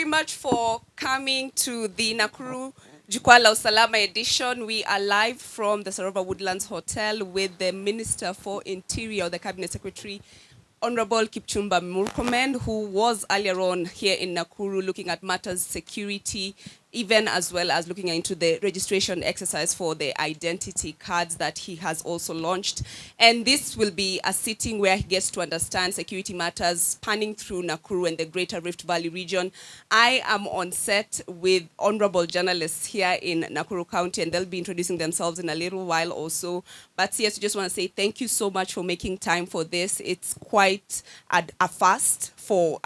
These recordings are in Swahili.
very much for coming to the Nakuru Jukwaa la Usalama edition. We are live from the Sarova Woodlands Hotel with the Minister for Interior, the Cabinet Secretary, Honorable Kipchumba Murkomen, who was earlier on here in Nakuru looking at matters security, even as well as looking into the registration exercise for the identity cards that he has also launched. And this will be a sitting where he gets to understand security matters spanning through Nakuru and the Greater Rift Valley region. I am on set with honorable journalists here in Nakuru County, and they'll be introducing themselves in a little while also. But yes, we just want to say thank you so much for making time for this. It's quite a fast for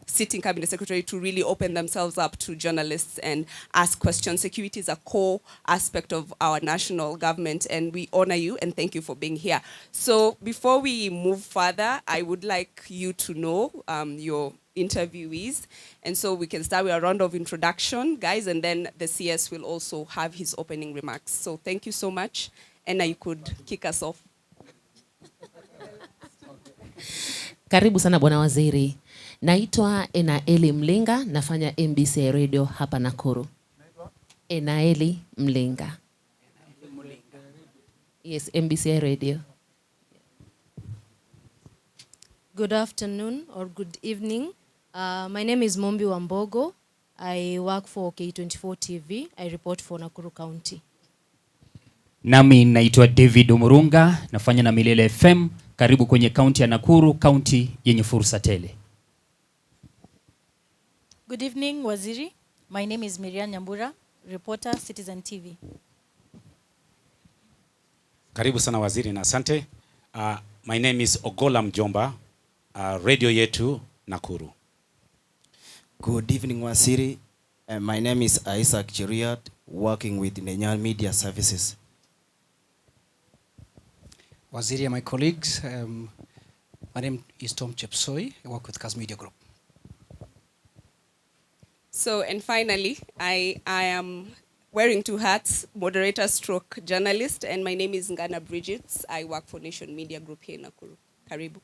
sitting cabinet secretary to really open themselves up to journalists and ask questions. Security is a core aspect of our national government, and we honor you and thank you for being here. So before we move further, I would like you to know your interviewees, and so we can start with a round of introduction, guys, and then the CS will also have his opening remarks. So thank you so much, and you could kick us off. Karibu sana Bwana Waziri. Naitwa Enaeli Mlinga, nafanya MBC Radio hapa Nakuru. Enaeli Mlinga. Yes, MBC Radio. Good afternoon or good evening. My name is Mombi Wambogo. I work for K24 TV. I report for Nakuru County. Nami naitwa David Omurunga, nafanya na Milele FM, karibu kwenye county ya Nakuru, county yenye fursa tele. Good evening, Waziri. My name is Miriam Nyambura, reporter, Citizen TV. Karibu sana Waziri na asante. My name is Ogola Mjomba, radio yetu Nakuru. Good evening, Waziri. My name is Isaac Chiriat, working with Kenyan Media Services. Waziri and my colleagues, my name is Tom Chepsoi. I work with Kaz Media Group. So, and finally, I am wearing two hats, moderator stroke journalist, and my name is Ngana Bridget. I work for Nation Media Group here in Nakuru. Karibu.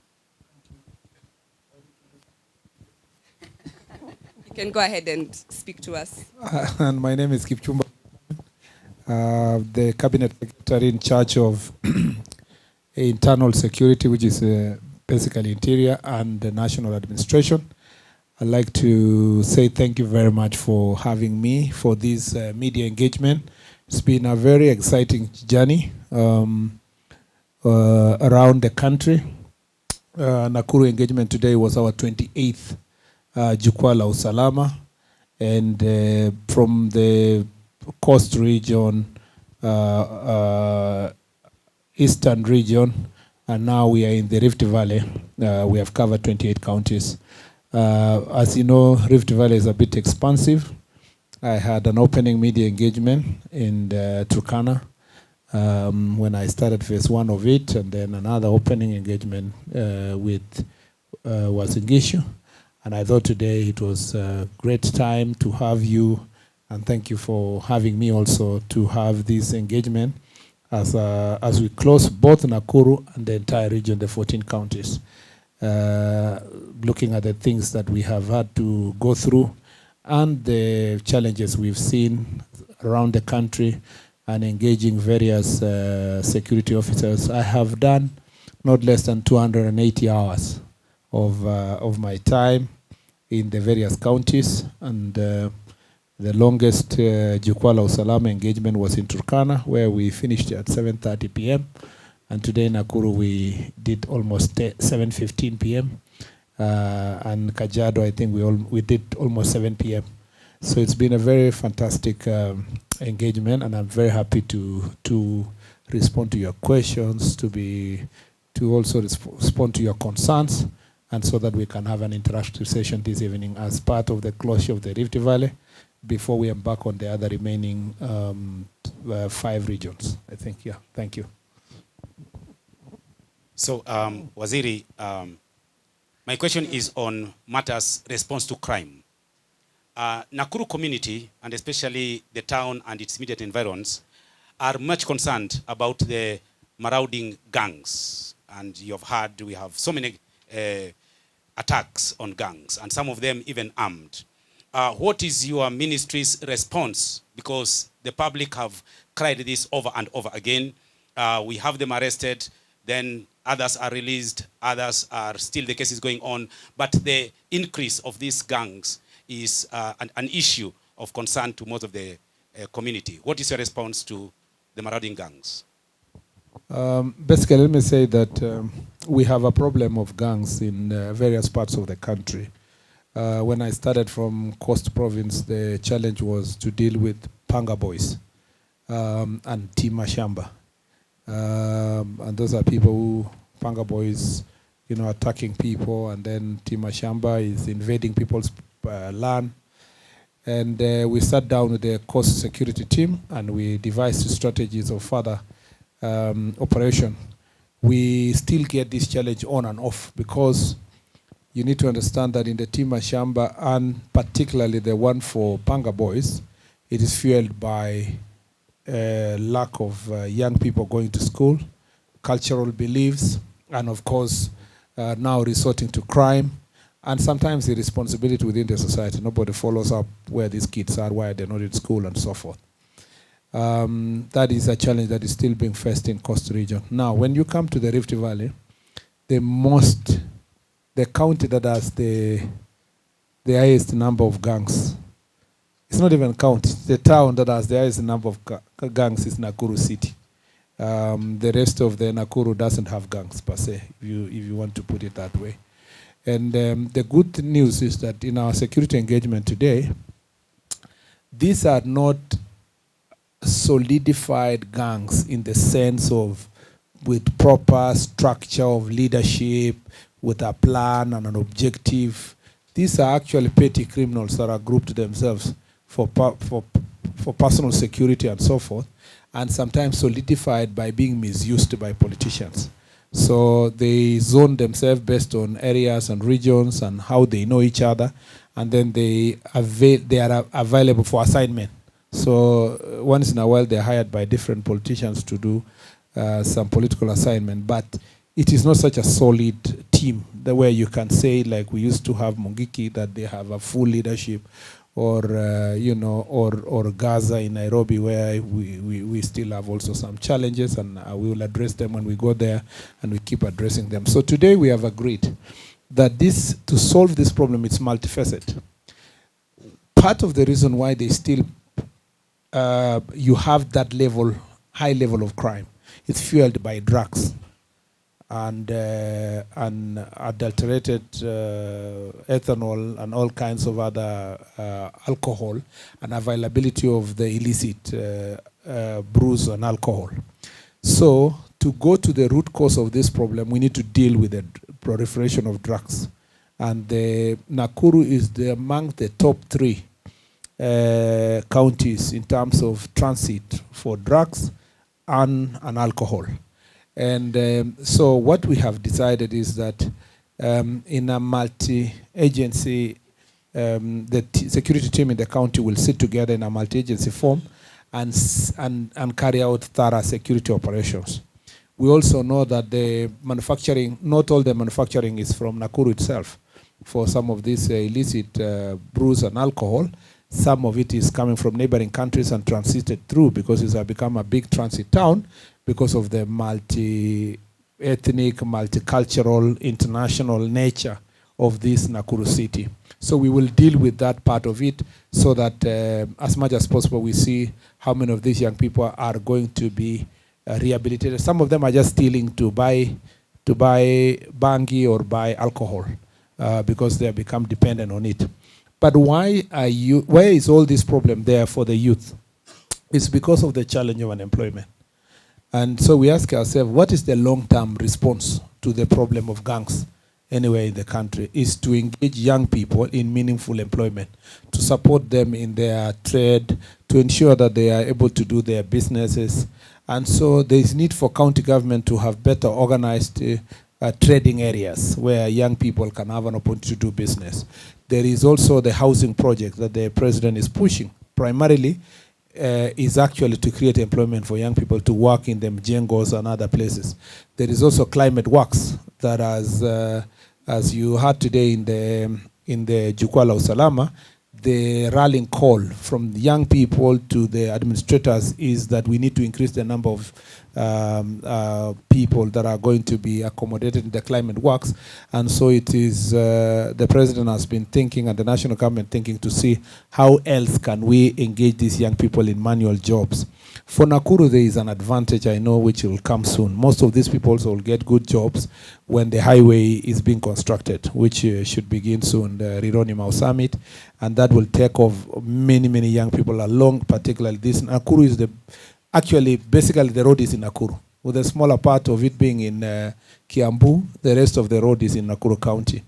You can go ahead and speak to us. And my name is Kipchumba, the Cabinet Secretary in charge of internal security, which is basically interior and the national administration. I'd like to say thank you very much for having me for this media engagement. It's been a very exciting journey around the country. Nakuru engagement today was our 28th Jukwaa la Usalama, and from the coast region, eastern region, and now we are in the Rift Valley. We have covered 28 counties. As you know, Rift Valley is a bit expansive. I had an opening media engagement in Turkana when I started phase 1 of it, and then another opening engagement with Wasingishu. And I thought today it was a great time to have you, and thank you for having me also to have this engagement as we close both Nakuru and the entire region, the 14 counties. Looking at the things that we have had to go through and the challenges we've seen around the country, and engaging various security officers. I have done not less than 280 hours of my time in the various counties, and the longest Jukwaa la Usalama engagement was in Turkana, where we finished at 7:30 p.m. And today in Nakuru we did almost 7:15 p.m. And Kajiado, I think we did almost 7 p.m. So it's been a very fantastic engagement, and I'm very happy to respond to your questions, to also respond to your concerns, and so that we can have an interactive session this evening as part of the closure of the Rift Valley before we embark on the other remaining 5 regions, I think. Yeah, thank you. So, Waziri, my question is on matters response to crime. Nakuru community, and especially the town and its immediate environs, are much concerned about the marauding gangs. And you have heard we have so many attacks on gangs, and some of them even armed. What is your ministry's response? Because the public have cried this over and over again. We have them arrested, then others are released, others are still, the case is going on. But the increase of these gangs is an issue of concern to most of the community. What is your response to the marauding gangs? Basically, let me say that we have a problem of gangs in various parts of the country. When I started from Coast Province, the challenge was to deal with Panga Boys and Tima Shamba. And those are people who, Panga Boys, you know, attacking people, and then Tima Shamba is invading people's land. And we sat down with the coast security team and we devised strategies of further operation. We still get this challenge on and off because you need to understand that in the Tima Shamba, and particularly the one for Panga Boys, it is fueled by lack of young people going to school, cultural beliefs, and of course now resorting to crime, and sometimes irresponsibility within the society. Nobody follows up where these kids are, why they're not in school, and so forth. That is a challenge that is still being faced in Coast region. Now, when you come to the Rift Valley, the county that has the highest number of gangs, it's not even county, the town that has the highest number of gangs is Nakuru City. The rest of the Nakuru doesn't have gangs per se, if you want to put it that way. And the good news is that in our security engagement today, these are not solidified gangs in the sense of with proper structure of leadership, with a plan and an objective. These are actually petty criminals that are grouped themselves for personal security and so forth, and sometimes solidified by being misused by politicians. So they zone themselves based on areas and regions and how they know each other, and then they are available for assignment. So once in a while they're hired by different politicians to do some political assignment, but it is not such a solid team the way you can say, like we used to have Mungiki, that they have a full leadership, or or Gaza in Nairobi, where we still have also some challenges, and we will address them when we go there, and we keep addressing them. So today we have agreed that to solve this problem, it's multifaceted. Part of the reason why they still you have that high level of crime, it's fueled by drugs and adulterated ethanol and all kinds of other alcohol, and availability of the illicit brews and alcohol. So to go to the root cause of this problem, we need to deal with the proliferation of drugs. And Nakuru is among the top 3 counties in terms of transit for drugs and alcohol. And so what we have decided is that in a multi-agency, the security team in the county will sit together in a multi-agency form and carry out thorough security operations. We also know that the manufacturing, not all the manufacturing is from Nakuru itself. For some of these illicit brews and alcohol, some of it is coming from neighboring countries and transited through, because it has become a big transit town because of the multi-ethnic, multicultural, international nature of this Nakuru city. So we will deal with that part of it, so that as much as possible we see how many of these young people are going to be rehabilitated. Some of them are just stealing to buy bangi or buy alcohol because they have become dependent on it. But why is all this problem there for the youth? It's because of the challenge of unemployment. And so we ask ourselves, what is the long-term response to the problem of gangs anywhere in the country? Is to engage young people in meaningful employment, to support them in their trade, to ensure that they are able to do their businesses. And so there is need for county government to have better organized trading areas where young people can have an opportunity to do business. There is also the housing project that the president is pushing. Primarily is actually to create employment for young people to work in the mjengos and other places. There is also climate works that, as you heard today in the Jukwaa la Usalama, the rallying call from the young people to the administrators is that we need to increase the number of people that are going to be accommodated in the climate works. And so it is, the president has been thinking and the national government thinking to see how else can we engage these young people in manual jobs. For Nakuru, there is an advantage, I know, which will come soon. Most of these people also will get good jobs when the highway is being constructed, which should begin soon, the Rironi-Mau summit, and that will take off many, many young people along, particularly this. Nakuru is actually, basically the road is in Nakuru, with a smaller part of it being in Kiambu. The rest of the road is in Nakuru County.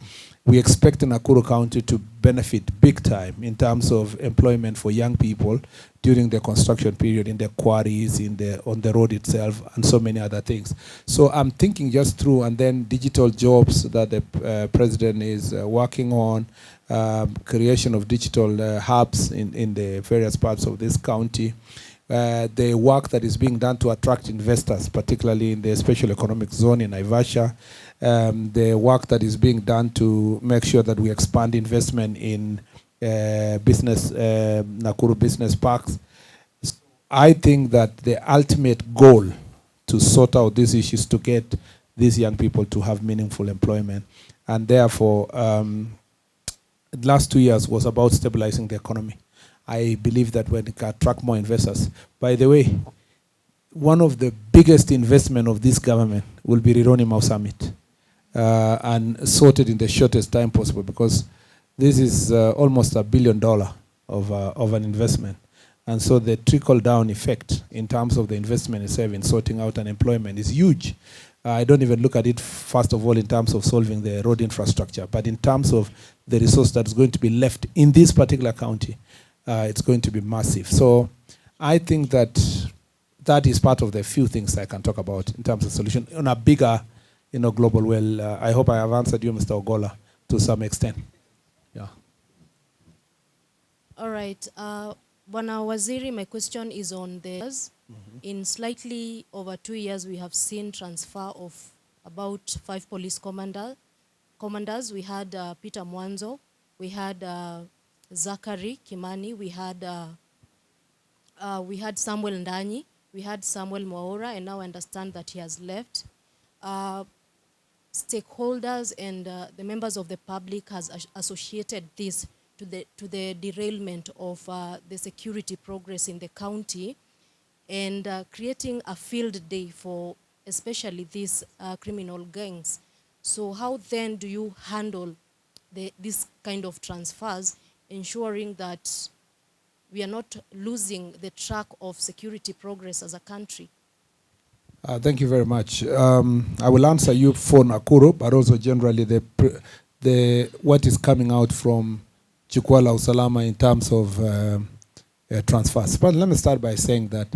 We expect Nakuru County to benefit big time in terms of employment for young people during the construction period, in the quarries, on the road itself, and so many other things. So I'm thinking just through, and then digital jobs that the president is working on, creation of digital hubs in the various parts of this county, the work that is being done to attract investors, particularly in the special economic zone in Naivasha, the work that is being done to make sure that we expand investment in Nakuru business parks. I think that the ultimate goal to sort out these issues to get these young people to have meaningful employment. And therefore, the last 2 years was about stabilizing the economy. I believe that when it can attract more investors. By the way, one of the biggest investment of this government will be Rironi-Mau summit, and sorted in the shortest time possible, because this is almost $1 billion of an investment. And so the trickle-down effect in terms of the investment itself in sorting out unemployment is huge. I don't even look at it, first of all, in terms of solving the road infrastructure, but in terms of the resource that's going to be left in this particular county, it's going to be massive. So I think that that is part of the few things I can talk about in terms of solution on a bigger, global well. I hope I have answered you, Mr. Ogola, to some extent. Yeah. All right. Bwana Waziri, my question is on the in slightly over 2 years, we have seen transfer of about 5 police commanders. We had Peter Mwanzo, we had Zachary Kimani, we had Samuel Ndanyi, we had Samuel Mwaura, and now I understand that he has left. Stakeholders and the members of the public has associated this to the derailment of the security progress in the county, and creating a field day for especially these criminal gangs. So how then do you handle this kind of transfers, ensuring that we are not losing the track of security progress as a country? Thank you very much. I will answer you for Nakuru, but also generally what is coming out from Jukwaa la Usalama in terms of transfers. But let me start by saying that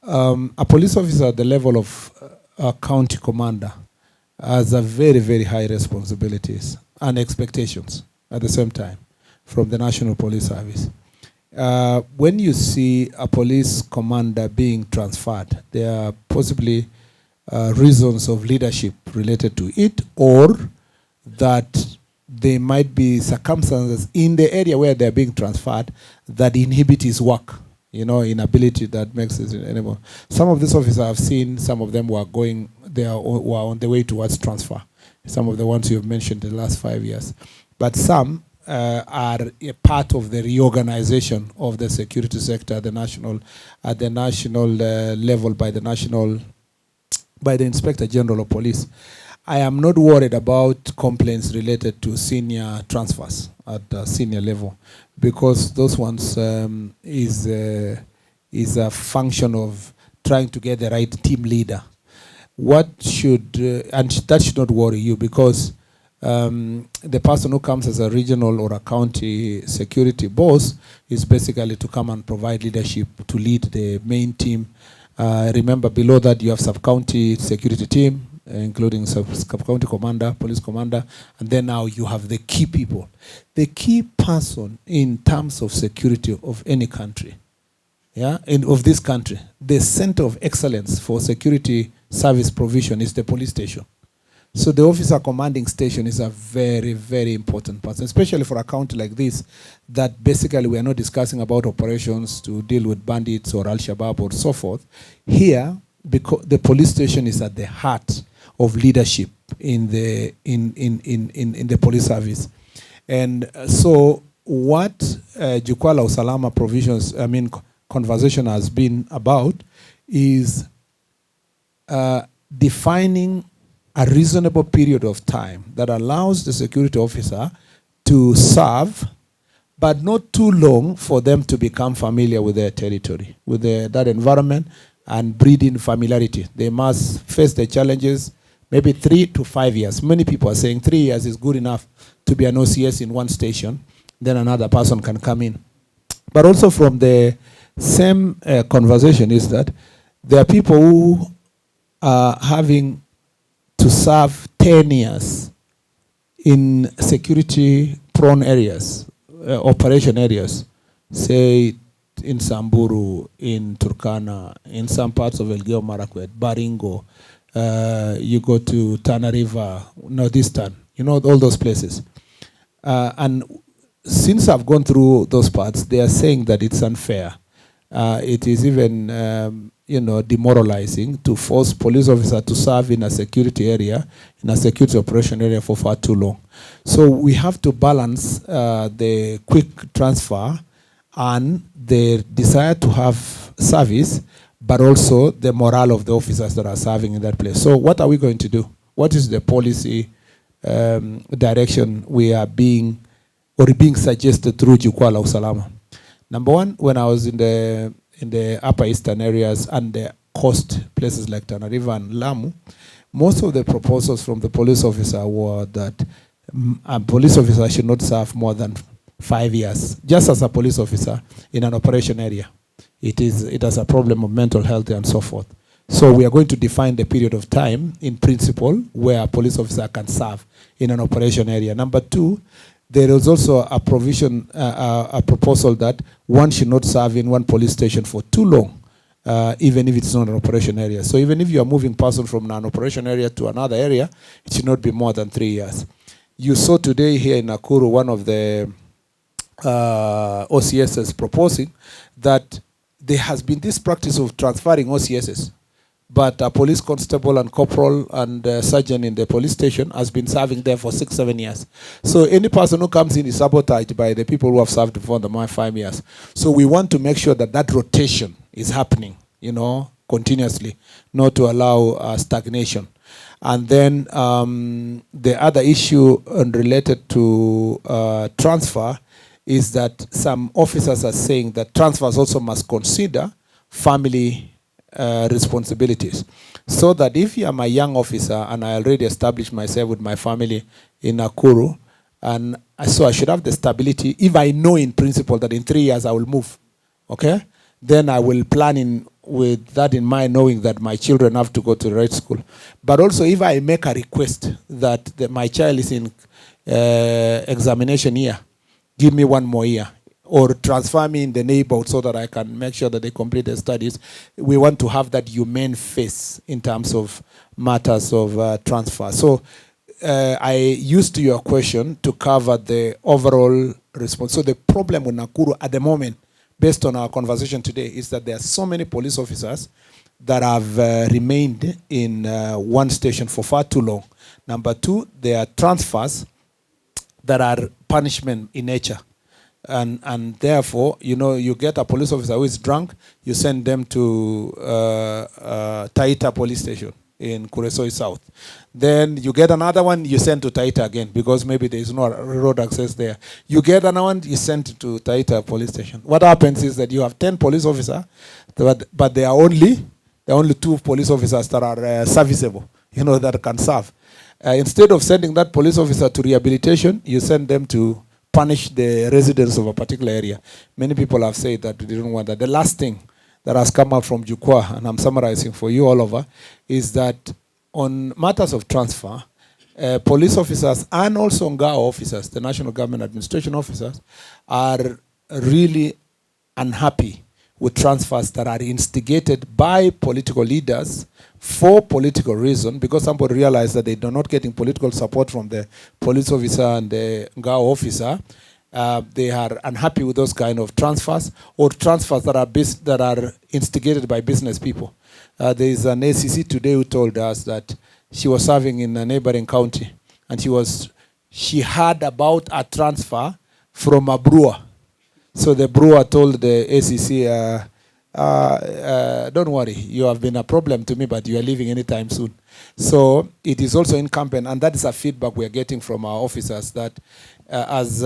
a police officer at the level of a county commander has a very, very high responsibilities and expectations at the same time from the National Police Service. When you see a police commander being transferred, there are possibly reasons of leadership related to it, or that there might be circumstances in the area where they're being transferred that inhibit his work, inability that makes it anymore. Some of these officers I've seen, some of them were on the way towards transfer. Some of the ones you've mentioned in the last 5 years. But some are a part of the reorganization of the security sector at the national level by the Inspector General of Police. I am not worried about complaints related to senior transfers at the senior level, because those ones is a function of trying to get the right team leader. And that should not worry you, because the person who comes as a regional or a county security boss is basically to come and provide leadership to lead the main team. Remember, below that you have sub-county security team, including sub-county commander, police commander, and then now you have the key people. The key person in terms of security of any country, of this country, the center of excellence for security service provision is the police station. So the officer commanding station is a very, very important person, especially for a county like this, that basically we are not discussing about operations to deal with bandits or Al-Shabaab or so forth. Here, because the police station is at the heart of leadership in the police service. And so what Jukwaa la Usalama provisions, conversation has been about is defining a reasonable period of time that allows the security officer to serve, but not too long for them to become familiar with their territory, with that environment, and breed in familiarity. They must face the challenges, maybe 3 to 5 years. Many people are saying 3 years is good enough to be an OCS in one station, then another person can come in. But also from the same conversation is that there are people who are having to serve 10 years in security-prone areas, operation areas, say in Samburu, in Turkana, in some parts of Elgeyo Marakwet, Baringo, you go to Tana River, Northeastern, all those places. And since I've gone through those parts, they are saying that it's unfair. It is even demoralizing to force police officer to serve in a security area, in a security operation area for far too long. So we have to balance the quick transfer and the desire to have service, but also the morale of the officers that are serving in that place. So what are we going to do? What is the policy direction we are being suggested through Jukwaa la Usalama? Number one, when I was in the upper eastern areas and the coast places like Tana River and Lamu, most of the proposals from the police officer were that a police officer should not serve more than 5 years, just as a police officer in an operation area. It has a problem of mental health and so forth. So we are going to define the period of time in principle where a police officer can serve in an operation area. Number two, there is also a provision, a proposal that one should not serve in one police station for too long, even if it's not an operation area. So even if you are moving person from an operation area to another area, it should not be more than 3 years. You saw today here in Nakuru, one of the OCSs proposing that there has been this practice of transferring OCSs, but a police constable and corporal and sergeant in the police station has been serving there for 6-7 years. So any person who comes in is sabotaged by the people who have served for the 5 years. So we want to make sure that that rotation is happening, continuously, not to allow stagnation. And then the other issue related to transfer is that some officers are saying that transfers also must consider family responsibilities. So that if I am a young officer and I already established myself with my family in Nakuru, and so I should have the stability, if I know in principle that in 3 years I will move, okay? Then I will plan with that in mind, knowing that my children have to go to the right school. But also if I make a request that my child is in examination year, give me 1 more year, or transfer me in the neighborhood so that I can make sure that they complete their studies. We want to have that humane face in terms of matters of transfer. So I used your question to cover the overall response. So the problem with Nakuru at the moment, based on our conversation today, is that there are so many police officers that have remained in one station for far too long. Number two, there are transfers that are punishment in nature. And therefore, you get a police officer who is drunk, you send them to Taita police station in Kuresoi South. Then you get another one, you send to Taita again, because maybe there is no road access there. You get another one, you send to Taita police station. What happens is that you have 10 police officers, but there are only 2 police officers that are serviceable, that can serve. Instead of sending that police officer to rehabilitation, you send them to punish the residents of a particular area. Many people have said that they don't want that. The last thing that has come out from Jukwaa, and I'm summarizing for you all over, is that on matters of transfer, police officers and also NGAO officers, the National Government Administration officers, are really unhappy with transfers that are instigated by political leaders for political reason, because somebody realized that they are not getting political support from the police officer and the Ngao officer. They are unhappy with those kind of transfers, or transfers that are instigated by business people. There is an ACC today who told us that she was serving in a neighboring county, and she heard about a transfer from a brewer. So the brewer told the ACC, don't worry, you have been a problem to me, but you are leaving anytime soon. So it is also incumbent, and that is a feedback we are getting from our officers, that as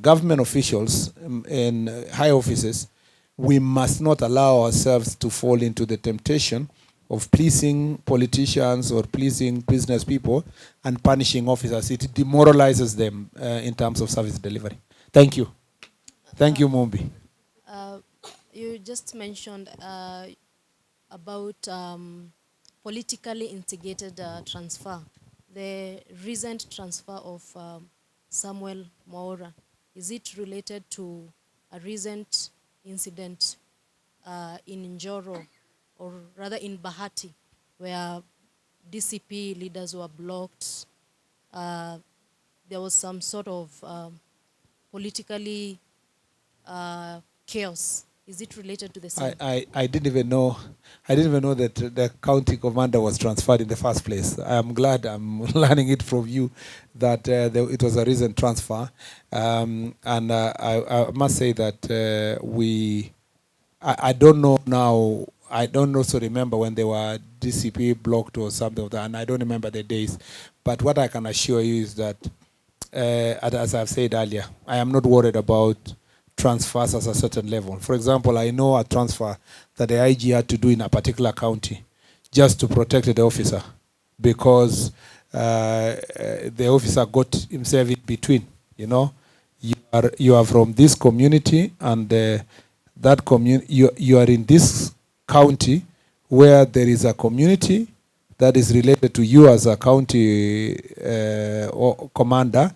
government officials in high offices, we must not allow ourselves to fall into the temptation of pleasing politicians or pleasing business people and punishing officers. It demoralizes them in terms of service delivery. Thank you. Thank you, Mumbi. You just mentioned about politically instigated transfer. The recent transfer of Samuel Mwaura, is it related to a recent incident in Njoro, or rather in Bahati, where DCP leaders were blocked? There was some sort of politically chaos. Is it related to the same? I didn't even know that the county commander was transferred in the first place. I am glad I'm learning it from you that it was a recent transfer. And I must say that I don't know now. I don't also remember when they were DCP blocked or something like that, and I don't remember the days. But what I can assure you is that, as I've said earlier, I am not worried about transfers at a certain level. For example, I know a transfer that the IG had to do in a particular county just to protect the officer, because the officer got himself in between. You know, you are from this community, and that community you are in this county where there is a community that is related to you as a county commander,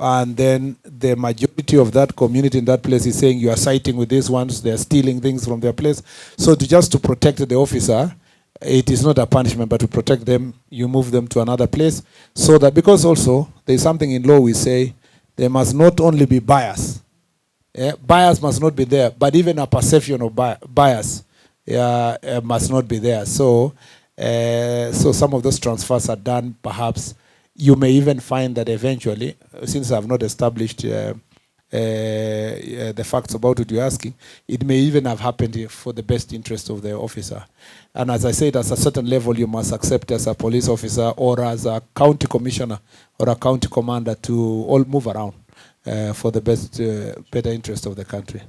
and then the majority of that community in that place is saying you are siding with these ones, they are stealing things from their place. So to protect the officer, it is not a punishment, but to protect them, you move them to another place. So that, because also there is something in law we say, there must not only be bias. Bias must not be there, but even a perception of bias must not be there. So some of those transfers are done, perhaps. You may even find that eventually, since I have not established the facts about what you're asking, it may even have happened for the best interest of the officer. And as I said, at a certain level, you must accept as a police officer or as a county commissioner or a county commander to all move around for the better interest of the country.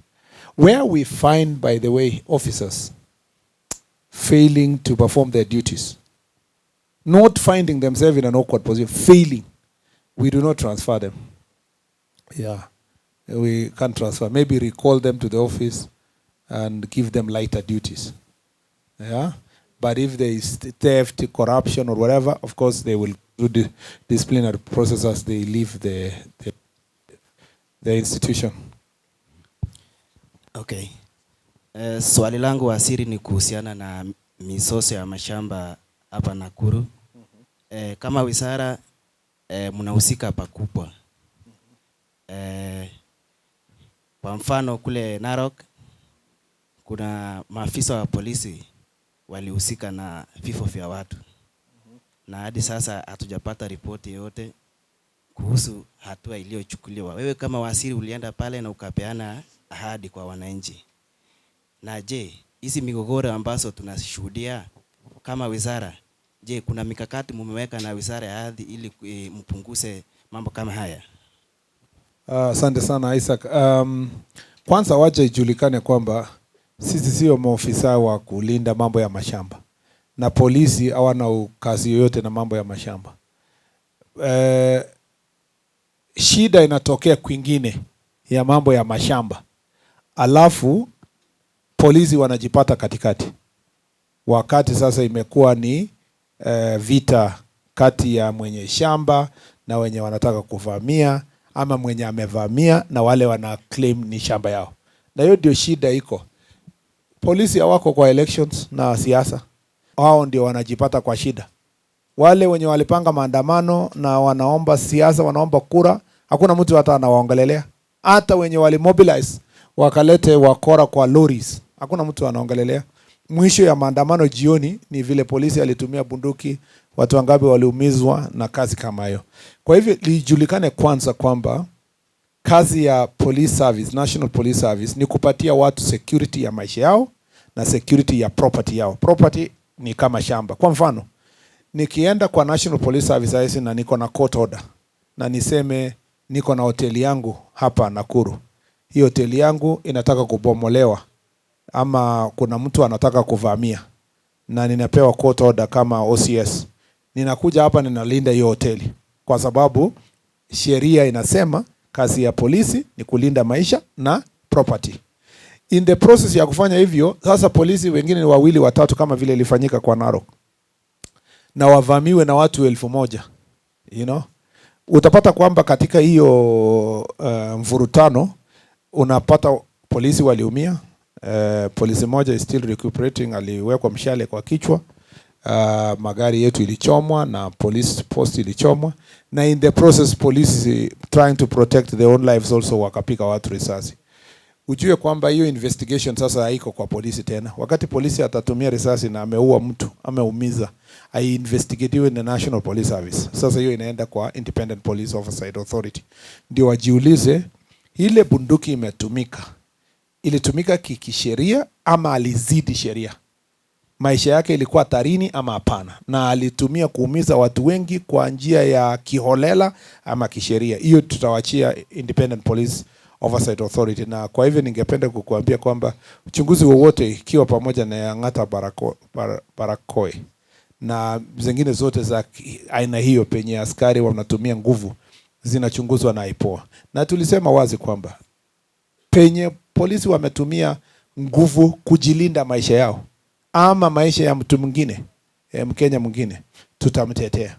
Where we find, by the way, officers failing to perform their duties, not finding themselves in an awkward position, failing, we do not transfer them. Yeah, we can't transfer. Maybe recall them to the office and give them lighter duties. Yeah, but if there is theft, corruption, or whatever, of course they will do the disciplinary process as they leave the institution. Okay. Swali langu waziri ni kuhusiana na mizozo ya mashamba hapa Nakuru. Kama wizara mnahusika pakubwa. Kwa mfano kule Narok kuna maafisa wa polisi walihusika na vifo vya watu. Na hadi sasa hatujapata ripoti yote kuhusu hatua iliyochukuliwa. Wewe kama waziri ulienda pale na ukapeana ahadi kwa wananchi. Na je, hizi migogoro ambazo tunashuhudia kama wizara, je, kuna mikakati mmeweka na wizara ya ardhi ili mpunguze mambo kama haya? Asante sana Isaac. Kwanza wacha ijulikane kwamba sisi sio maofisa wa kulinda mambo ya mashamba, na polisi hawana kazi yoyote na mambo ya mashamba. Shida inatokea kwingine ya mambo ya mashamba, alafu polisi wanajipata katikati. Wakati sasa imekuwa ni vita kati ya mwenye shamba na wenye wanataka kuvamia, ama mwenye amevamia na wale wana claim ni shamba yao. Na hiyo ndio shida iko. polisi hawako kwa elections na siasa. Wao ndio wanajipata kwa shida. Wale wenye walipanga maandamano na wanaomba siasa, wanaomba kura, hakuna mtu hata anawaongelelea. Hata wenye walimobilize wakalete wakora kwa lorries, hakuna mtu anaongelelea. Mwisho ya maandamano jioni ni vile polisi alitumia bunduki, watu wangapi waliumizwa na kazi kama hiyo. Kwa hivyo lijulikane kwanza kwamba kazi ya police service, National Police Service ni kupatia watu security ya maisha yao na security ya property yao. Property ni kama shamba. Kwa mfano, nikienda kwa National Police Service na niko na court order na niseme niko na hoteli yangu hapa Nakuru. Hii hoteli yangu inataka kubomolewa ama kuna mtu anataka kuvamia na ninapewa court order kama OCS. Ninakuja hapa ninalinda hiyo hoteli kwa sababu sheria inasema kazi ya polisi ni kulinda maisha na property. In the process ya kufanya hivyo, sasa polisi wengine ni wawili watatu kama vile ilifanyika kwa Narok, na wavamiwe na watu 1000, you know, utapata kwamba katika hiyo mvurutano unapata polisi waliumia. Polisi moja is still recuperating, aliwekwa mshale kwa kichwa. Magari yetu ilichomwa na police post ilichomwa, na in the process police trying to protect their own lives also wakapika watu risasi. Ujue kwamba hiyo investigation sasa haiko kwa polisi tena. Wakati polisi atatumia risasi na ameua mtu, ameumiza, investigatiwe na National Police Service. Sasa hiyo inaenda kwa Independent Police Oversight Authority. Ndio wajiulize ile bunduki imetumika, ilitumika kisheria ama alizidi sheria? Maisha yake ilikuwa hatarini ama hapana? Na alitumia kuumiza watu wengi kwa njia ya kiholela ama kisheria? Hiyo tutawachia Independent Police Oversight Authority. Na kwa hivyo ningependa kukuambia kwamba uchunguzi wowote ikiwa pamoja na Yang'ata Barakoi na zingine zote za aina hiyo penye askari wanatumia nguvu zinachunguzwa na IPOA. Na tulisema wazi kwamba penye polisi wametumia nguvu kujilinda maisha yao ama maisha ya mtu mwingine, Mkenya mwingine, tutamtetea.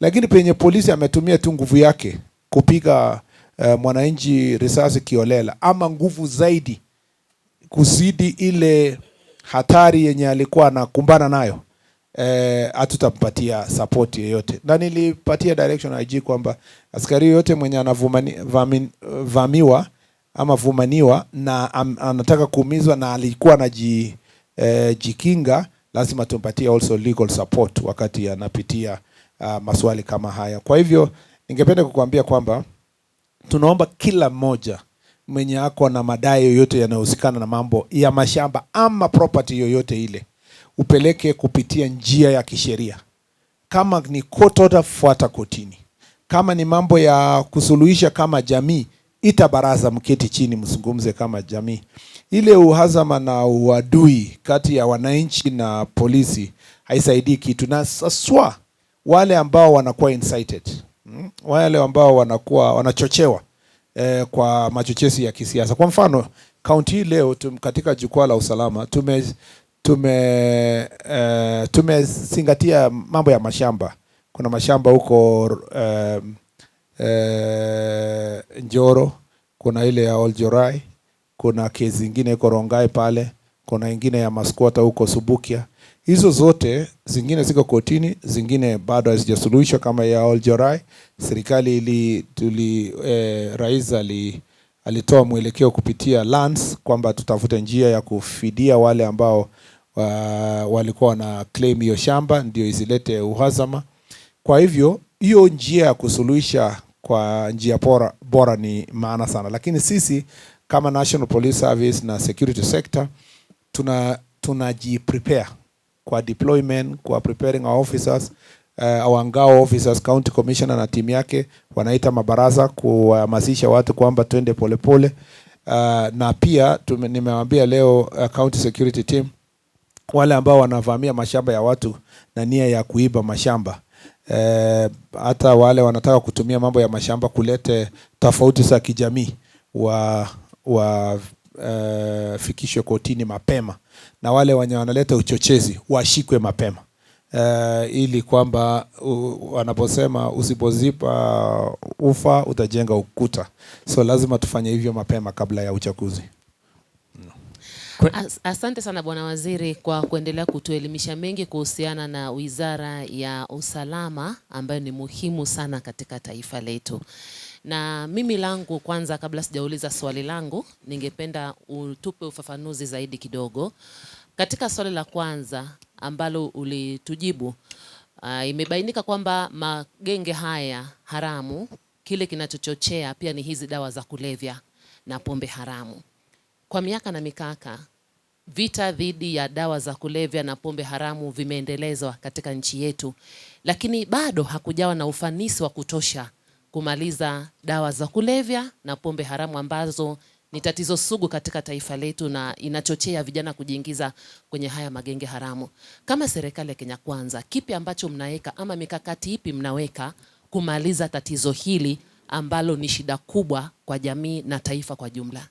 Lakini penye polisi ametumia tu nguvu yake kupiga mwananchi risasi kiolela ama nguvu zaidi kuzidi ile hatari yenye alikuwa anakumbana nayo, hatutampatia support yoyote. Na nilipatia direction IG kwamba askari yote mwenye anavamiwa ama vumaniwa na anataka kuumizwa na alikuwa anajikinga, lazima tumpatie also legal support wakati anapitia maswali kama haya. Kwa hivyo ningependa kukuambia kwamba tunaomba kila mmoja mwenye ako na madai yoyote yanayohusikana na mambo ya mashamba ama property yoyote ile, upeleke kupitia njia ya kisheria. Kama ni court order, fuata kotini. Kama ni mambo ya kusuluhisha kama jamii, ita baraza, mketi chini mzungumze kama jamii. Ile uhazama na uadui kati ya wananchi na polisi haisaidii kitu. Na saswa wale ambao wanakuwa incited, wale ambao wanakuwa wanachochewa kwa machochezi ya kisiasa. Kwa mfano, kaunti hii leo katika jukwaa la usalama tumezingatia mambo ya mashamba. Kuna mashamba huko Njoro, kuna ile ya Oljorai, kuna kesi zingine huko Rongai pale, kuna ingine ya maskwota huko Subukia. Hizo zote zingine ziko kotini, zingine bado hazijasuluhishwa kama ya Oljorai. Serikali rais alitoa mwelekeo kupitia lands kwamba tutafute njia ya kufidia wale ambao walikuwa na claim hiyo shamba ndio isilete uhazama. Kwa hivyo hiyo njia ya kusuluhisha kwa njia bora ni maana sana. Lakini sisi kama National Police Service na security sector tunajiprepare kwa deployment, kwa preparing our officers, our ngao officers, county commissioner na timu yake wanaita mabaraza kuhamasisha watu kwamba twende polepole. Na pia nimewaambia leo county security team, wale ambao wanavamia mashamba ya watu na nia ya kuiba mashamba, hata wale wanataka kutumia mambo ya mashamba kulete tofauti za kijamii, fikishwe kotini mapema, na wale wenye wanaleta uchochezi washikwe mapema, ili kwamba wanaposema usipozipa ufa utajenga ukuta. So lazima tufanye hivyo mapema kabla ya uchaguzi. Asante sana Bwana Waziri kwa kuendelea kutuelimisha mengi kuhusiana na Wizara ya Usalama ambayo ni muhimu sana katika taifa letu. Na mimi langu kwanza, kabla sijauliza swali langu, ningependa utupe ufafanuzi zaidi kidogo. Katika swali la kwanza ambalo ulitujibu, imebainika kwamba magenge haya haramu, kile kinachochochea pia ni hizi dawa za kulevya na pombe haramu. Kwa miaka na mikaka, vita dhidi ya dawa za kulevya na pombe haramu vimeendelezwa katika nchi yetu, lakini bado hakujawa na ufanisi wa kutosha kumaliza dawa za kulevya na pombe haramu ambazo ni tatizo sugu katika taifa letu na inachochea vijana kujiingiza kwenye haya magenge haramu. Kama serikali ya Kenya Kwanza, kipi ambacho mnaweka ama mikakati ipi mnaweka kumaliza tatizo hili ambalo ni shida kubwa kwa jamii na taifa kwa jumla?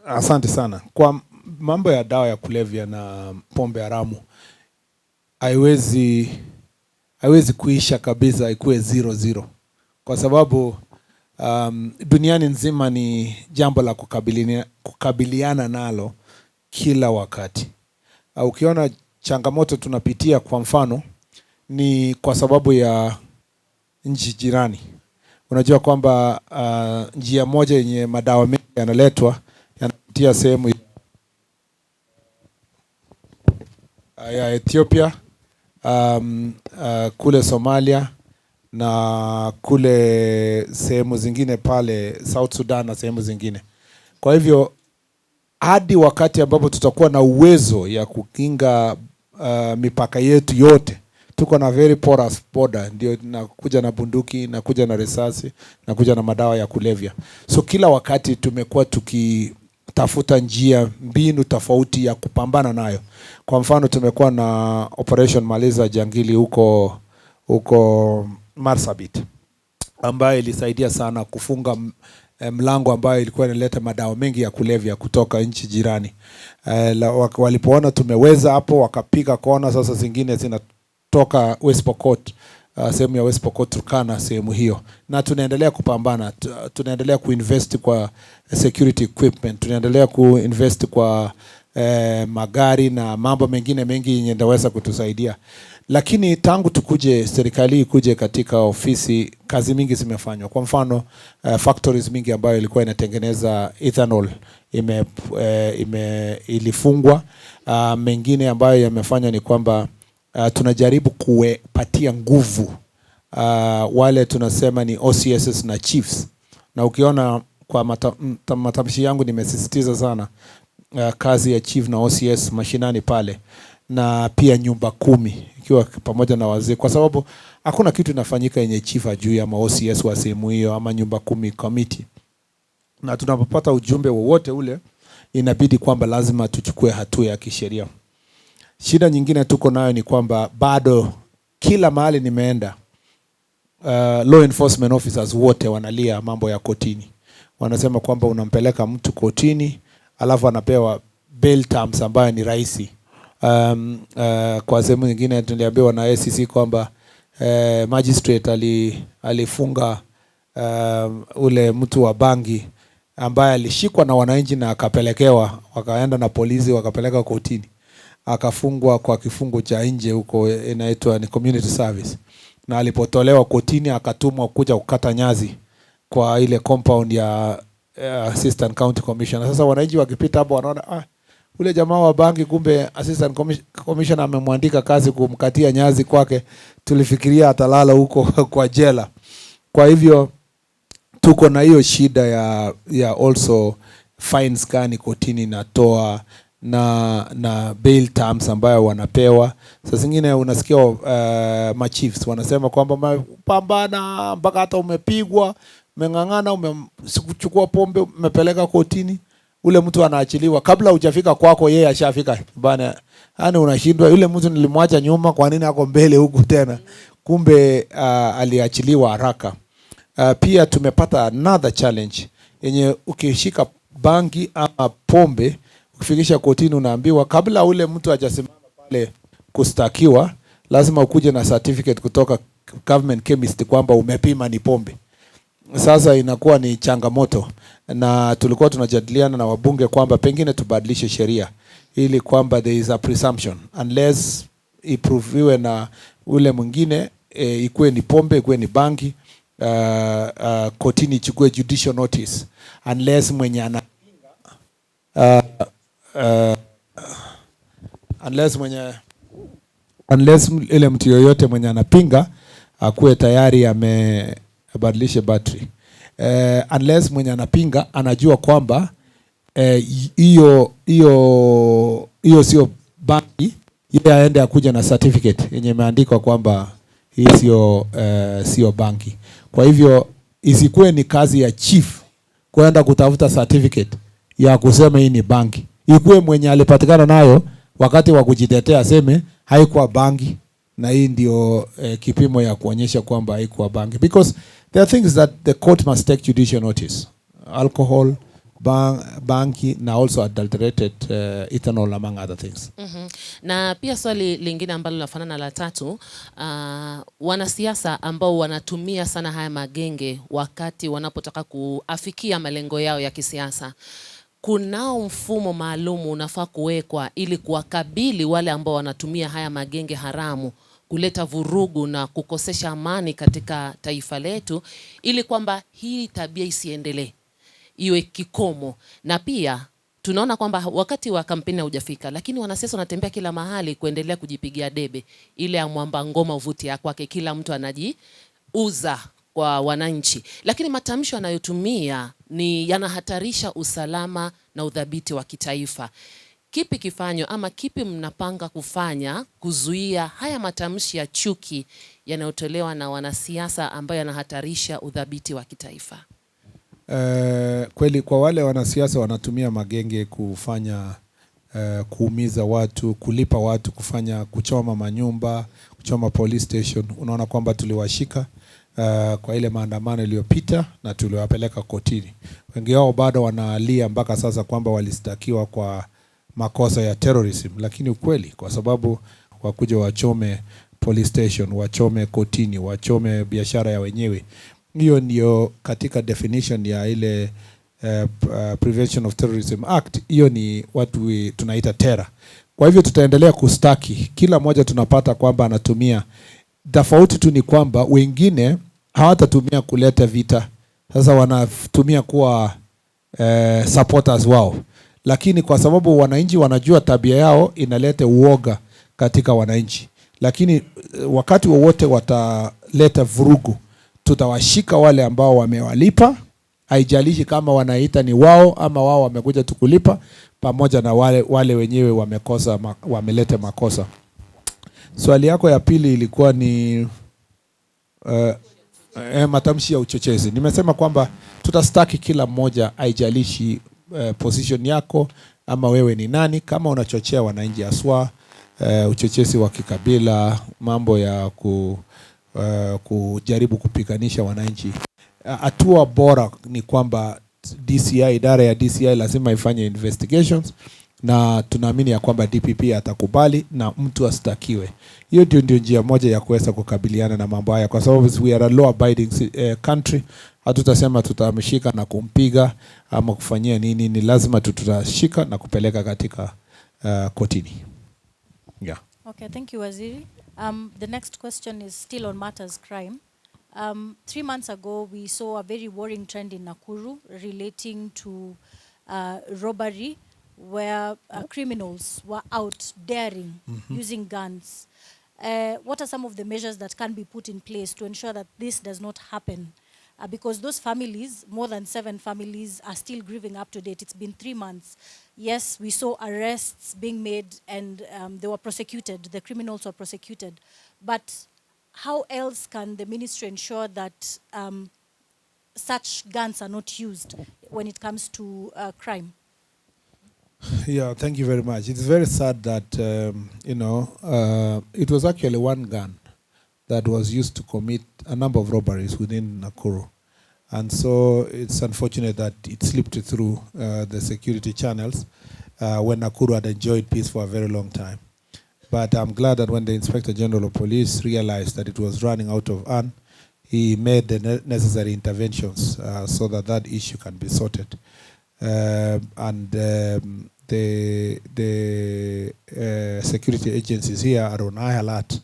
Asante sana. Kwa mambo ya dawa ya kulevya na pombe haramu, haiwezi kuisha kabisa, ikuwe 0-0. Kwa sababu duniani nzima ni jambo la kukabiliana nalo kila wakati. Ukiona changamoto tunapitia, kwa mfano, ni kwa sababu ya nchi jirani. Unajua kwamba njia moja yenye madawa mengi yanaletwa yanapitia sehemu ya Ethiopia, kule Somalia na kule sehemu zingine pale South Sudan na sehemu zingine. Kwa hivyo hadi wakati ambapo tutakuwa na uwezo ya kukinga mipaka yetu yote, tuko na very porous border, ndio nakuja na bunduki, nakuja na risasi, nakuja na madawa ya kulevya. So kila wakati tumekuwa tukitafuta njia, mbinu tofauti ya kupambana nayo. Kwa mfano tumekuwa na Operation Maliza Jangili huko Marsabit, ambayo ilisaidia sana kufunga mlango ambayo ilikuwa inaleta madawa mengi ya kulevya kutoka nchi jirani. Walipoona tumeweza hapo, wakapiga kona. Sasa zingine zinatoka West Pokot, sehemu ya West Pokot, Turkana, sehemu hiyo. Na tunaendelea kupambana, tunaendelea kuinvest kwa security equipment, tunaendelea kuinvest kwa magari na mambo mengine mengi yenye ndaweza kutusaidia. Lakini tangu serikali ikuje katika ofisi, kazi mingi zimefanywa. Kwa mfano, factories mingi ambayo ilikuwa inatengeneza ethanol ilifungwa. Mengine ambayo yamefanywa ni kwamba tunajaribu kupatia nguvu wale tunasema ni OCSs na chiefs. Na ukiona kwa matamshi yangu nimesisitiza sana kazi ya chief na OCS mashinani pale, na pia nyumba 10 ikiwa pamoja na wazee, kwa sababu hakuna kitu inafanyika yenye chief ajui ama OCS wa sehemu hiyo ama nyumba 10 committee. Na tunapopata ujumbe wowote ule, inabidi kwamba lazima tuchukue hatua ya kisheria. Shida nyingine tuko nayo ni kwamba bado kila mahali nimeenda, law enforcement officers wote wanalia mambo ya kotini. Wanasema kwamba unampeleka mtu kotini alafu anapewa bail terms ambayo ni rahisi. Kwa sehemu nyingine tuliambiwa na ACC kwamba magistrate alifunga ule mtu wa bangi ambaye alishikwa na wananchi na akapelekewa, wakaenda na polisi wakapeleka kotini, akafungwa kwa kifungo cha nje huko, inaitwa ni community service. Na alipotolewa kotini akatumwa kuja kukata nyazi kwa ile compound ya assistant county commissioner. Sasa wananchi wakipita hapo wanaona ule jamaa wa bangi, kumbe assistant commissioner amemwandika kazi kumkatia nyazi kwake. Tulifikiria atalala huko kwa jela. Kwa hivyo tuko na hiyo shida ya also fines kani kotini natoa na bail terms ambayo wanapewa. Sasa zingine unasikia machiefs wanasema kwamba pambana mpaka hata umepigwa, umeng'ang'ana, umechukua pombe, umepeleka kotini, ule mtu anaachiliwa kabla hujafika kwako, yeye ashafika bana. Yaani unashindwa, yule mtu nilimwacha nyuma, kwa nini ako mbele huku tena? Kumbe aliachiliwa haraka. Pia tumepata another challenge yenye ukishika bangi ama pombe, ukifikisha kotini unaambiwa kabla ule mtu hajasimama pale kustakiwa, lazima ukuje na certificate kutoka government chemist kwamba umepima ni pombe. sasa inakuwa ni changamoto, na tulikuwa tunajadiliana na wabunge kwamba pengine tubadilishe sheria ili kwamba there is a presumption unless iproviwe na ule mwingine, ikuwe ni pombe, ikuwe ni bangi, kotini ichukue judicial notice unless mwenye anapinga unless ile mtu yoyote mwenye anapinga akuwe tayari amebadilisha battery. Unless mwenye anapinga anajua kwamba hiyo sio bangi, yeye aende akuja na certificate yenye imeandikwa kwamba hii sio bangi. Kwa hivyo isikuwe ni kazi ya chief kwenda kutafuta certificate ya kusema hii ni bangi. Ikuwe mwenye alipatikana nayo wakati wa kujitetea aseme haikuwa bangi, na hii ndio kipimo ya kuonyesha kwamba haikuwa bangi, because there are things that the court must take judicial notice: alcohol, bangi, na also adulterated ethanol, among other things. Na pia swali lingine ambalo linafanana la tatu, wanasiasa ambao wanatumia sana haya magenge wakati wanapotaka kuafikia malengo yao ya kisiasa, kunao mfumo maalum unafaa kuwekwa ili kuwakabili wale ambao wanatumia haya magenge haramu kuleta vurugu na kukosesha amani katika taifa letu, ili kwamba hii tabia isiendelee, iwe kikomo. Na pia tunaona kwamba wakati wa kampeni hujafika, lakini wanasiasa wanatembea kila mahali kuendelea kujipigia debe ile ya mwamba ngoma uvuti ya kwake, kila mtu anajiuza kwa wananchi, lakini matamshi anayotumia ni yanahatarisha usalama na udhabiti wa kitaifa. Kipi kifanywa ama kipi mnapanga kufanya kuzuia haya matamshi ya chuki yanayotolewa na wanasiasa ambayo yanahatarisha udhabiti wa kitaifa? Kweli kwa wale wanasiasa wanatumia magenge kufanya kuumiza watu, kulipa watu, kuchoma manyumba, kuchoma police station. Unaona kwamba tuliwashika kwa ile maandamano iliyopita na tuliwapeleka kotini. Wengi wao bado wanalia mpaka sasa kwamba walistakiwa kwa makosa ya terrorism, lakini ukweli kwa sababu wakuja wachome police station, wachome kotini, wachome biashara ya wenyewe, hiyo ndio katika definition ya ile Prevention of Terrorism Act, hiyo ni watu tunaita terror. Kwa hivyo tutaendelea kustaki kila mmoja tunapata kwamba anatumia. Tofauti tu ni kwamba wengine hawatatumia kuleta vita, sasa wanatumia kuwa supporters wao, lakini kwa sababu wananchi wanajua tabia yao inaleta uoga katika wananchi, lakini wakati wowote wataleta vurugu tutawashika wale ambao wamewalipa, haijalishi kama wanaita ni wao ama wao wamekuja tukulipa, pamoja na wale wenyewe wameleta makosa. Swali yako ya pili ilikuwa ni matamshi ya uchochezi. Nimesema kwamba tutastaki kila mmoja, haijalishi position yako ama wewe ni nani. Kama unachochea wananchi aswa uchochezi wa kikabila, mambo ya kujaribu kupiganisha wananchi, hatua bora ni kwamba DCI, idara ya DCI lazima ifanye investigations, na tunaamini ya kwamba DPP atakubali na mtu astakiwe. Hiyo ndio njia moja ya kuweza kukabiliana na mambo haya, kwa sababu we are a law abiding country. Hatutasema tutamshika na kumpiga ama kufanyia nini, ni lazima tutashika na kupeleka katika kotini. Yeah. Okay, thank you, Waziri. The next question is still on matters crime. 3 months ago, we saw a very worrying trend in Nakuru relating to robbery, where criminals were out daring, using guns. What are some of the measures that can be put in place to ensure that this does not happen? Because those families, more than 7 families, are still grieving up to date. It's been 3 months. Yes, we saw arrests being made and they were prosecuted. The criminals were prosecuted. But how else can the ministry ensure that such guns are not used when it comes to crime? Yeah, thank you very much. It's very sad that, it was actually one gun that was used to commit a number of robberies within Nakuru. And so it's unfortunate that it slipped through the security channels when Nakuru had enjoyed peace for a very long time. But I'm glad that when the Inspector General of Police realized that it was running out of he made the necessary interventions so that that issue can be sorted. The security agencies here are on high alert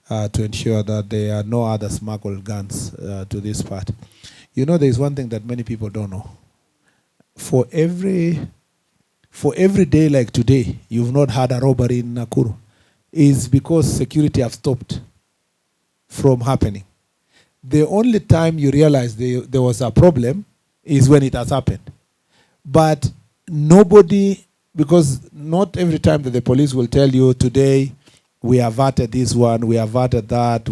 to ensure that there are no other smuggled guns to this part. You know, there is one thing that many people don't know. For every day like today, you've not had a robbery in Nakuru, is because security have stopped from happening. The only time you realize there was a problem is when it has happened. But nobody, because not every time that the police will tell you today, we averted this one, we averted that,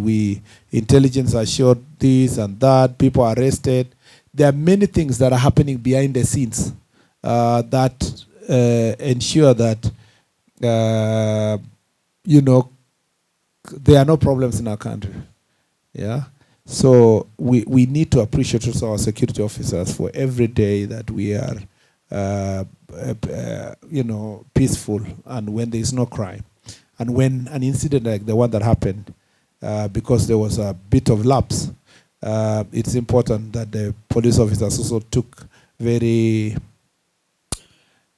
intelligence assured this and that, people are arrested. There are many things that are happening behind the scenes that ensure that, you know, there are no problems in our country. Yeah. So we need to appreciate also our security officers for every day that we are, you know, peaceful, and when there is no crime. And when an incident like the one that happened, because there was a bit of lapse, it's important that the police officers also took very,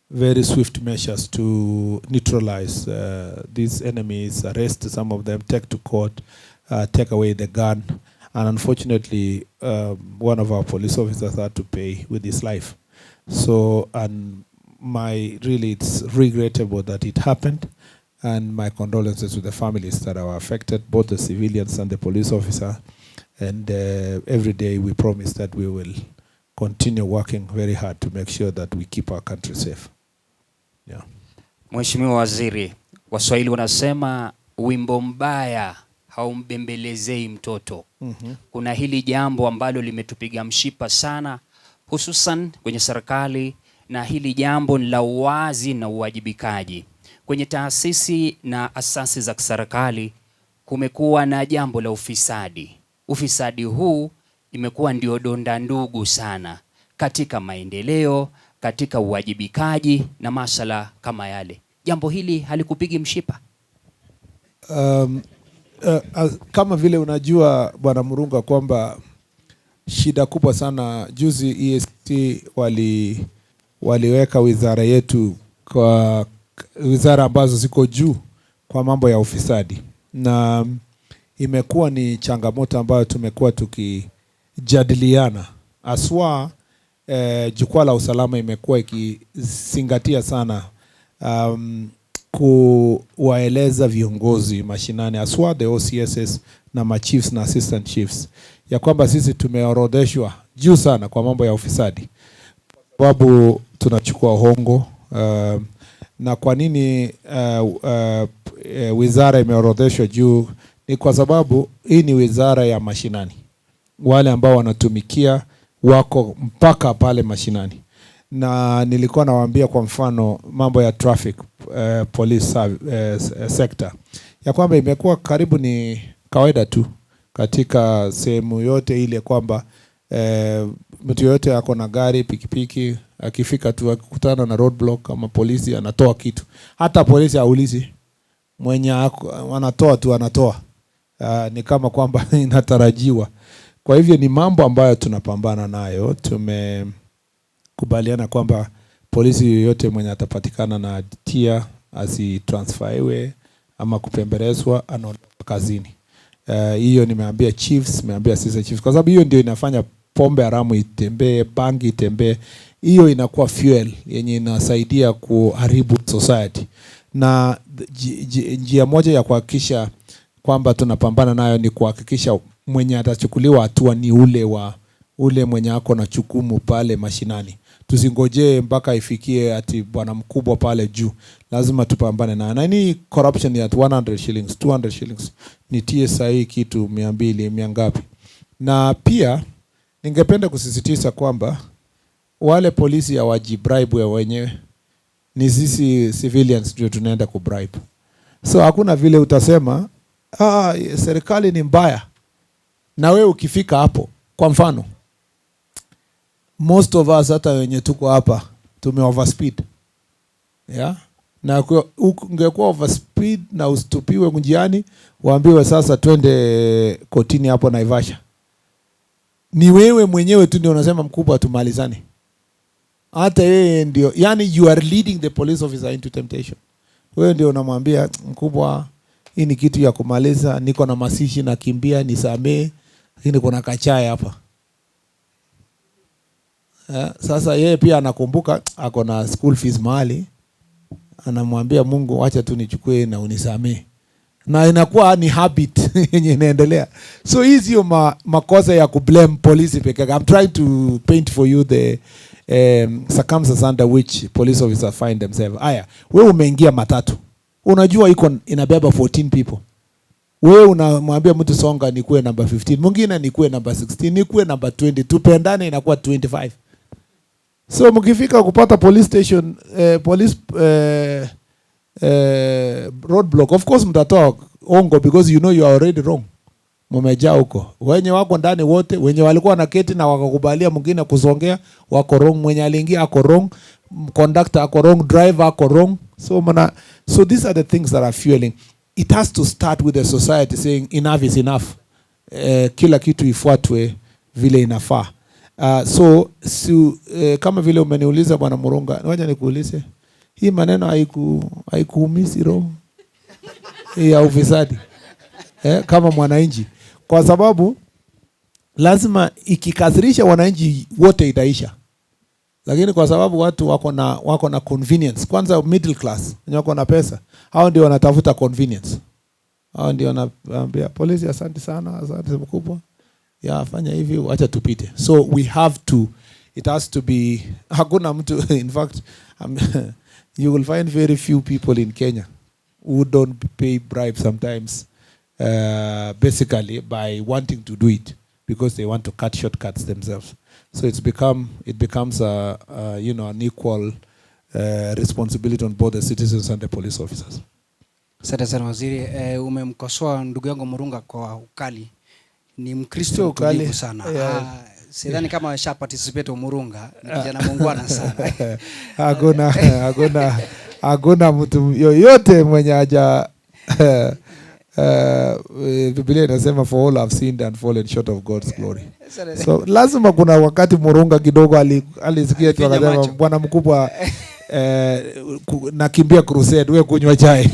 very swift measures to neutralize these enemies, arrest some of them, take to court, take away the gun. And unfortunately, one of our police officers had to pay with his life. So, and really, it's regrettable that it happened. And my condolences to the families that are affected, both the civilians and the police officer. And every day we promise that we will continue working very hard to make sure that we keep our country safe. Yeah. Mheshimiwa Waziri, Waswahili wanasema wimbo mbaya haumbembelezei mtoto. Kuna hili jambo ambalo limetupiga mshipa sana, hususan kwenye serikali, na hili jambo ni la uwazi na uwajibikaji. Kwenye taasisi na asasi za kiserikali kumekuwa na jambo la ufisadi. Ufisadi huu imekuwa ndio donda ndugu sana katika maendeleo, katika uwajibikaji na masala kama yale. Jambo hili halikupigi mshipa? Kama vile unajua Bwana Murunga kwamba shida kubwa sana juzi EACC waliweka wizara yetu kwa wizara ambazo ziko juu kwa mambo ya ufisadi, na imekuwa ni changamoto ambayo tumekuwa tukijadiliana. Aswa jukwaa la usalama imekuwa ikizingatia sana kuwaeleza viongozi mashinani, aswa the OCSs na machiefs na assistant chiefs, ya kwamba sisi tumeorodheshwa juu sana kwa mambo ya ufisadi, sababu tunachukua hongo. Na kwa nini wizara imeorodheshwa juu? Ni kwa sababu hii ni wizara ya mashinani. Wale ambao wanatumikia wako mpaka pale mashinani. Na nilikuwa nawaambia kwa mfano mambo ya traffic police sector, ya kwamba imekuwa karibu ni kawaida tu katika sehemu yote ile, kwamba mtu yote ako na gari, pikipiki, akifika tu akikutana na roadblock kama polisi anatoa kitu. Hata polisi haulizi, mwenye anatoa tu anatoa. Ni kama kwamba inatarajiwa. Kwa hivyo ni mambo ambayo tunapambana nayo. Tumekubaliana kwamba polisi yote mwenye atapatikana na hatia asitransferiwe ama kupembelezwa, anaondoka kazini. Hiyo nimeambia chiefs, nimeambia assistant chiefs, kwa sababu hiyo ndio inafanya pombe haramu itembee, bangi itembee. Hiyo inakuwa fuel yenye inasaidia kuharibu society. Na njia moja ya kuhakikisha kwamba tunapambana nayo ni kuhakikisha mwenye atachukuliwa hatua ni ule mwenye ako na jukumu pale mashinani. Tusingoje mpaka ifikie ati bwana mkubwa pale juu. Lazima tupambane nayo. Na ni corruption ya 100 shillings, 200 shillings. Ni TSI kitu 200, miangapi. Na pia ningependa kusisitiza kwamba wale polisi hawajibribe wenyewe, ni sisi civilians ndio tunaenda kubribe. So hakuna vile utasema serikali ni mbaya na wewe ukifika hapo. Kwa mfano, most of us hata wenye tuko hapa tume overspeed. Yeah? Na ungekuwa overspeed na ustupiwe njiani, waambiwe sasa twende kotini hapo Naivasha. Ni wewe mwenyewe tu ndio unasema mkubwa tumalizane. Hata yeye ndio, yani you are leading the police officer into temptation. Wewe ndio unamwambia mkubwa, hii ni kitu ya kumaliza, niko na masishi na kimbia, nisamee, lakini kuna kachaya hapa. Sasa yeye pia anakumbuka ako na school fees mahali, anamwambia Mungu acha tu nichukue na unisamee. Na inakuwa ni habit yenye inaendelea. So hizi hiyo makosa ya kublame police peke yake. I'm trying to paint for you the circumstances under which police officers find themselves. Aya, wewe umeingia matatu. Unajua iko inabeba 14 people. Wewe unamwambia mtu songa nikuwe number 15, mwingine nikuwe number 16, nikuwe number 20, tupendane inakuwa 25. So mkifika kupata police station, police roadblock, of course mtatoa ongo because you know you are already wrong. Mumejaa huko. Wenye wako ndani wote, wenye walikuwa na keti na wakakubalia mwingine kusongea, wako wrong, mwenye aliingia ako wrong, conductor ako wrong, driver ako wrong. So these are the things that are fueling. It has to start with the society saying enough is enough. Kila kitu ifuatwe vile inafaa. Kama vile umeniuliza Bwana Murunga, ngoja nikuulize. Hii maneno haikuumizi roho ya ufisadi kama mwananchi, kwa sababu lazima ikikasirisha wananchi wote itaisha, lakini kwa sababu watu wako na convenience, kwanza middle class wenye wako na pesa, hao ndio wanatafuta convenience. Hao ndio wanaambia polisi asante sana, asante mkubwa, ya fanya hivi acha tupite. So we have to, it has to be, hakuna mtu in fact you will find very few people in Kenya who don't pay bribes sometimes, basically by wanting to do it because they want to cut shortcuts themselves. So it becomes an equal responsibility on both the citizens and the police officers. Asante sana waziri. Umemkosoa ndugu yangu Murunga kwa ukali. Ni Mkristo mtulivu sana. Sidhani kama amesha participate Murunga, ni kijana muungwana sana. Hakuna mtu yoyote mwenye haja Biblia inasema for all have sinned and fallen short of God's glory. So lazima kuna wakati Murunga kidogo alisikia tu akasema bwana mkubwa nakimbia crusade, wewe kunywa chai.